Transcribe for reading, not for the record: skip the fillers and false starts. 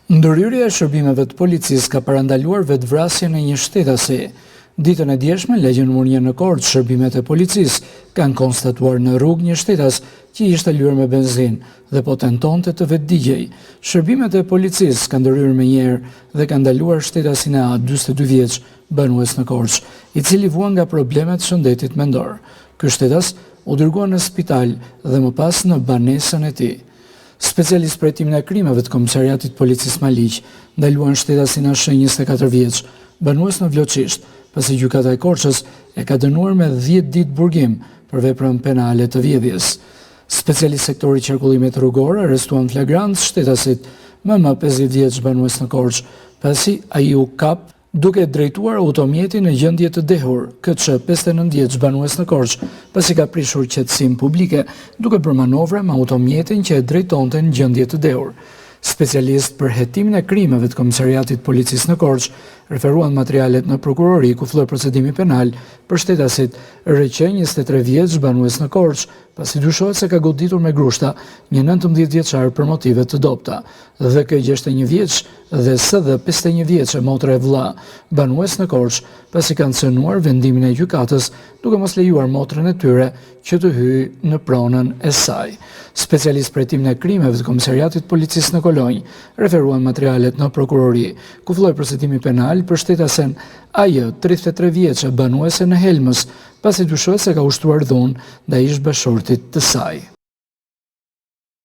Ndërhyrja e shërbimeve të policisë ka parandaluar vetvrasjen e një shtetasi. Ditën e djeshme, legje nr. 1 në Korçë, shërbimet e policisë kanë konstatuar në rrugë një shtetas që ishte lyer me benzinë dhe po tentonte të vetdigjej. Shërbimet e policisë kanë ndërhyrë menjëherë dhe kanë ndaluar shtetasin e A, 42 vjeç, banues në Korçë, i cili vua nga problemet shëndetit mendor. Ky shtetas u dërguar në spital dhe më pas në banesën e tij. Specialist për hetimin e krimeve të Komisariatit Policisë Maliq ndaluan shtetasin A.Sh. 24 vjeç, banues në Vloçisht, pasi gjykata e Korçës e ka dënuar me 10 ditë burgim për veprën penale të vjedhjes. Specialist sektori qarkullimit rrugor arrestuan flagrant shtetasit MM 50 vjeç banues në Korçë, pasi ai u kap duke drejtuar automjetin në gjendje të dehur, KÇ 59 vjeç banues në Korçë, pasi ka prishur qetësinë publike duke bërë manovra me automjetin që e drejtonte në gjendje të dehur. Specialist për hetimin e krimeve të Komisariatit Policisë në Korçë referuan materialet në prokurori ku filloi procedimi penal për shtetasit RQ 23 vjeç banues në Korçë, pasi dyshohet se ka goditur me grushta një 19 vjeçar për motive të dobta, dhe K 61 vjeç dhe SD 51 vjeç e motra e vëlla banues në Korçë, pasi kanë cënuar vendimin e gjykatës duke mos lejuar motrën e tyre që të hyjë në pronën e saj. Specialist për hetimin e krimeve të Komisariatit Policisë në Kolonjë referuan materialet në prokurori ku filloi procedimi penal për shtetasen AJ 33 vjeçe banuese në Helmës, pasi dyshohet se ka ushtruar dhunë ndaj ish bashortit të saj.